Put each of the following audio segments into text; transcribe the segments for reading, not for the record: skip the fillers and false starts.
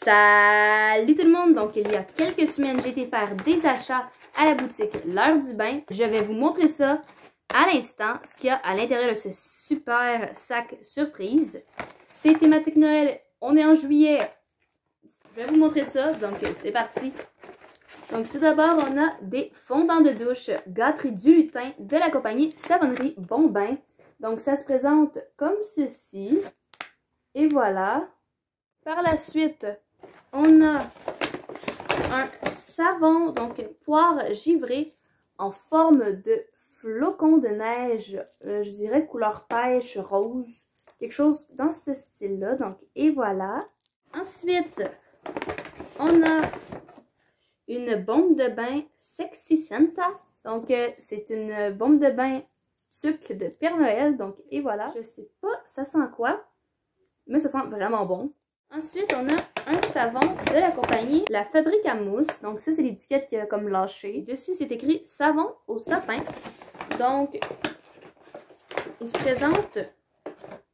Salut tout le monde! Donc il y a quelques semaines, j'ai été faire des achats à la boutique L'Heure du Bain. Je vais vous montrer ça à l'instant, ce qu'il y a à l'intérieur de ce super sac surprise. C'est thématique Noël, on est en juillet. Je vais vous montrer ça, donc c'est parti. Donc tout d'abord, on a des fondants de douche Gâterie du Lutin de la compagnie Savonnerie Bon Bain. Donc ça se présente comme ceci. Et voilà. Par la suite, on a un savon, donc poire givrée en forme de flocon de neige, je dirais couleur pêche rose, quelque chose dans ce style-là. Donc, et voilà. Ensuite, on a une bombe de bain Sexy Santa. Donc, c'est une bombe de bain sucre de Père Noël. Donc, et voilà. Je sais pas, ça sent quoi, mais ça sent vraiment bon. Ensuite, on a un savon de la compagnie La Fabrique à Mousse. Donc ça, c'est l'étiquette qui a comme lâché. Dessus, c'est écrit savon au sapin. Donc, il se présente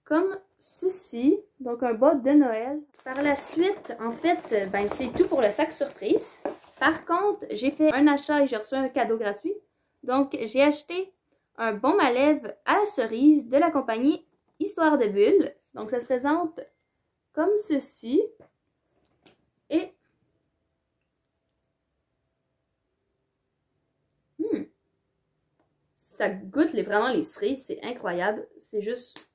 comme ceci. Donc, un bas de Noël. Par la suite, en fait, ben, c'est tout pour le sac surprise. Par contre, j'ai fait un achat et j'ai reçu un cadeau gratuit. Donc, j'ai acheté un baume à lèvres à la cerise de la compagnie Histoire de Bulle. Donc, ça se présente comme ceci. Et ça goûte vraiment les cerises, c'est incroyable, c'est juste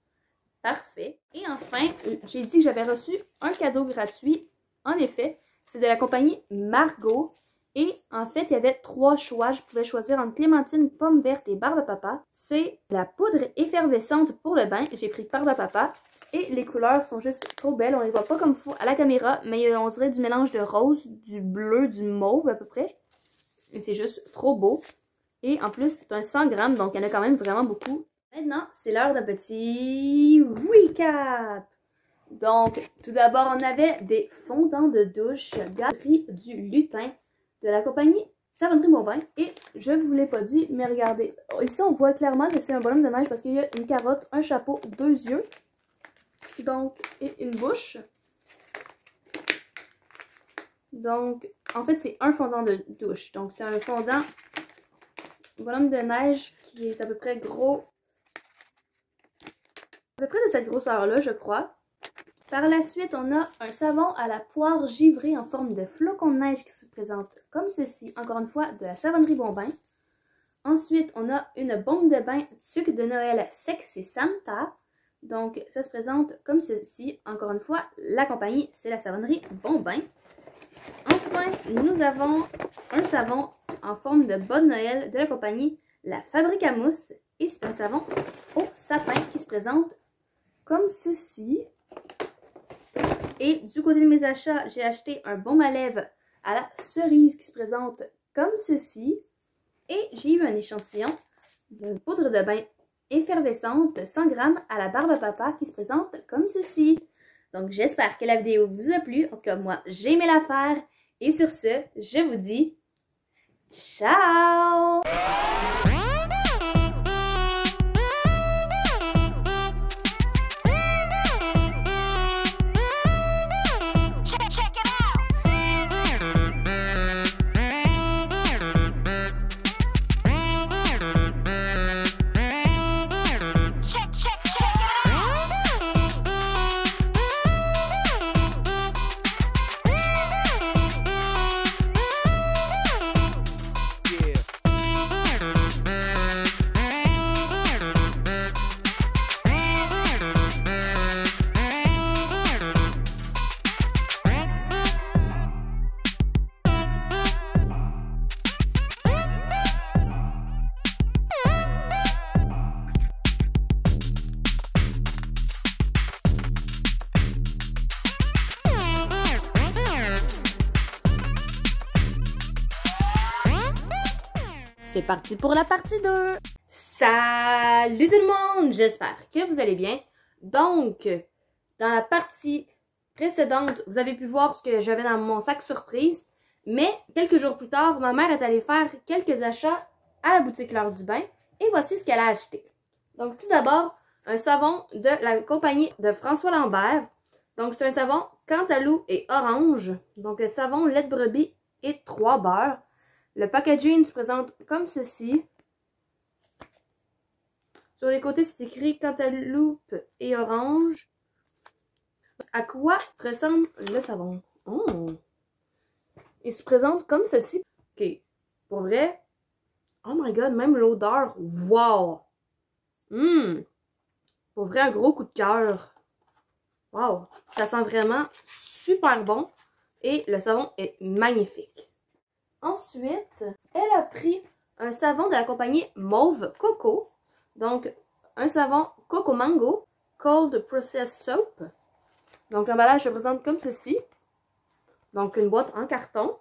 parfait. Et enfin, j'ai dit que j'avais reçu un cadeau gratuit. En effet, c'est de la compagnie Margot. Et en fait, il y avait 3 choix. Je pouvais choisir entre clémentine, pomme verte et barbe à papa. C'est la poudre effervescente pour le bain. J'ai pris barbe à papa. Et les couleurs sont juste trop belles. On les voit pas comme il faut à la caméra, mais on dirait du mélange de rose, du bleu, du mauve à peu près. Et c'est juste trop beau. Et en plus, c'est un 100 grammes, donc il y en a quand même vraiment beaucoup. Maintenant, c'est l'heure d'un petit recap. Donc, tout d'abord, on avait des fondants de douche Gâterie du Lutin de la compagnie Savonnerie Bon Bain. Et je ne vous l'ai pas dit, mais regardez. Ici, on voit clairement que c'est un bonhomme de neige parce qu'il y a une carotte, un chapeau, 2 yeux. Donc, et une bouche. Donc, en fait, c'est un fondant de douche. Donc, c'est un fondant bonhomme de neige qui est à peu près gros. À peu près de cette grosseur-là, je crois. Par la suite, on a un savon à la poire givrée en forme de flocon de neige qui se présente comme ceci. Encore une fois, de la Savonnerie Bon Bain. Ensuite, on a une bombe de bain sucre de Noël Sexy Santa. Donc, ça se présente comme ceci. Encore une fois, la compagnie, c'est la Savonnerie Bon Bain. Enfin, nous avons un savon en forme de bas de Noël de la compagnie La Fabrique à Mousse. Et c'est un savon au sapin qui se présente comme ceci. Et du côté de mes achats, j'ai acheté un baume à lèvres à la cerise qui se présente comme ceci. Et j'ai eu un échantillon de poudre de bain effervescente 100 grammes à la barbe à papa qui se présente comme ceci. Donc j'espère que la vidéo vous a plu. En tout cas, moi, j'ai aimé la faire. Et sur ce, je vous dis ciao! C'est parti pour la partie 2. Salut tout le monde, j'espère que vous allez bien. Donc, dans la partie précédente, vous avez pu voir ce que j'avais dans mon sac surprise. Mais, quelques jours plus tard, ma mère est allée faire quelques achats à la boutique L'Heure du Bain. Et voici ce qu'elle a acheté. Donc, tout d'abord, un savon de la compagnie de François Lambert. Donc, c'est un savon cantaloupe et orange. Donc, le savon lait de brebis et 3 beurres. Le packaging se présente comme ceci. Sur les côtés, c'est écrit cantaloupe et orange. À quoi ressemble le savon? Oh! Il se présente comme ceci. Ok, pour vrai. Oh my god, même l'odeur. Wow! Pour vrai, un gros coup de cœur. Wow! Ça sent vraiment super bon. Et le savon est magnifique. Ensuite, elle a pris un savon de la compagnie Mauve Coco. Donc, un savon Coco Mango Cold Processed Soap. Donc, l'emballage se présente comme ceci. Donc, une boîte en carton.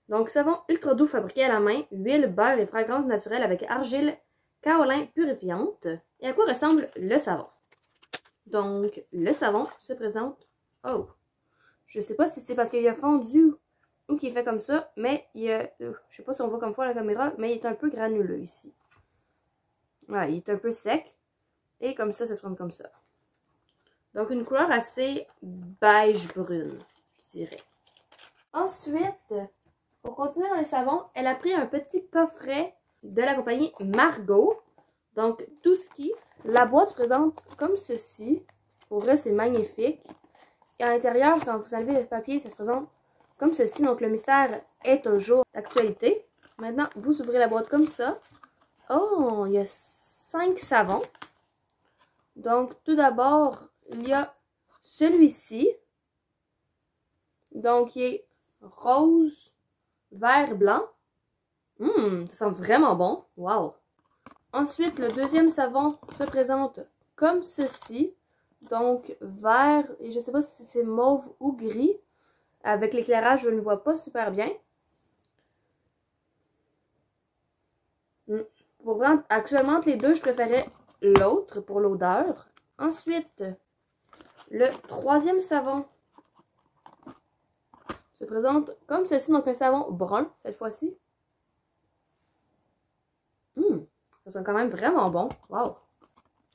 Donc, savon ultra doux fabriqué à la main, huile, beurre et fragrances naturelles avec argile kaolin purifiante. Et à quoi ressemble le savon? Donc, le savon se présente... Oh! Je sais pas si c'est parce qu'il a fondu ou qu'il est fait comme ça, mais il a... je sais pas si on voit comme ça à la caméra, mais il est un peu granuleux ici. Voilà, il est un peu sec. Et comme ça se présente comme ça. Donc, une couleur assez beige-brune, je dirais. Ensuite, pour continuer dans les savons, elle a pris un petit coffret de la compagnie Margot. Donc, tout ce qui... La boîte se présente comme ceci. Pour vrai, c'est magnifique. Et à l'intérieur, quand vous enlevez le papier, ça se présente comme ceci. Donc, le mystère est toujours d'actualité. Maintenant, vous ouvrez la boîte comme ça. Oh, il y a 5 savons. Donc, tout d'abord, il y a celui-ci. Donc, il est rose, vert, blanc. Ça sent vraiment bon. Wow! Ensuite, le deuxième savon se présente comme ceci. Donc, vert, et je ne sais pas si c'est mauve ou gris. Avec l'éclairage, je ne vois pas super bien. Pour vraiment, actuellement, entre les deux, je préférais l'autre pour l'odeur. Ensuite, le troisième savon se présente comme ceci. Donc, un savon brun, cette fois-ci. Ça sent quand même vraiment bon. Wow!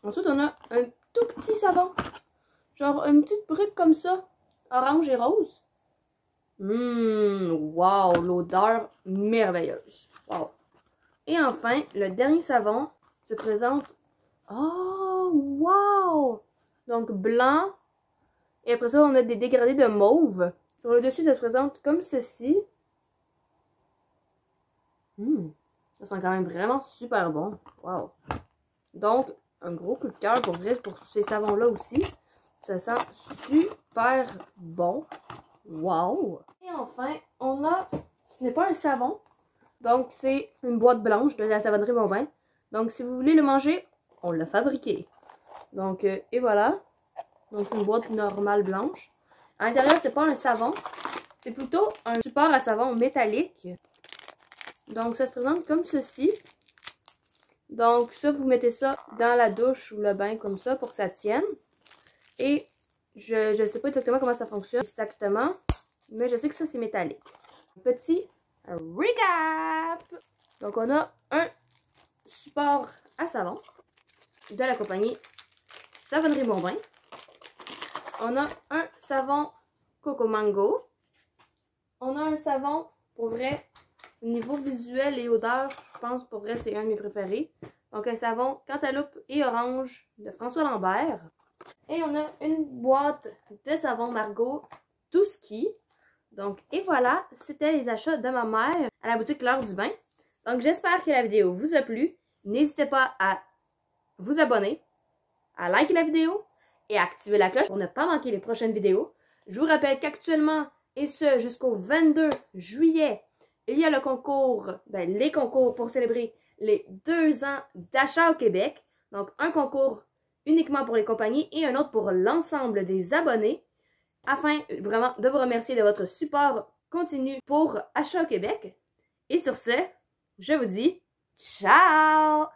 Ensuite, on a un tout petit savon. Genre une petite brique comme ça. Orange et rose. Wow! L'odeur merveilleuse. Wow! Et enfin, le dernier savon se présente... Oh! Wow! Donc, blanc. Et après ça, on a des dégradés de mauve. Sur le dessus, ça se présente comme ceci. Ça sent quand même vraiment super bon. Wow! Donc, un gros coup de cœur pour vrai pour ces savons-là aussi. Ça sent super bon. Wow! Et enfin, on a... Ce n'est pas un savon. Donc, c'est une boîte blanche de la savonnerie Montbain. Donc, si vous voulez le manger, on l'a fabriqué. Donc, et voilà. Donc, c'est une boîte normale blanche. À l'intérieur, c'est pas un savon. C'est plutôt un support à savon métallique. Donc, ça se présente comme ceci. Donc, ça, vous mettez ça dans la douche ou le bain comme ça pour que ça tienne. Et je ne sais pas exactement comment ça fonctionne exactement, mais je sais que ça, c'est métallique. Petit recap! Donc, on a un support à savon de la compagnie Savonnerie Montbain. On a un savon Coco Mango. On a un savon, pour vrai, au niveau visuel et odeur, je pense pour vrai c'est un de mes préférés. Donc un savon cantaloupe et orange de François Lambert. Et on a une boîte de savon Margot Tout Ski. Donc et voilà, c'était les achats de ma mère à la boutique L'Heure du Bain. Donc j'espère que la vidéo vous a plu. N'hésitez pas à vous abonner, à liker la vidéo et à activer la cloche pour ne pas manquer les prochaines vidéos. Je vous rappelle qu'actuellement, et ce jusqu'au 22 juillet, il y a le concours, les concours pour célébrer les 2 ans d'achat au Québec. Donc, un concours uniquement pour les compagnies et un autre pour l'ensemble des abonnés. Afin vraiment de vous remercier de votre support continu pour Achat au Québec. Et sur ce, je vous dis ciao!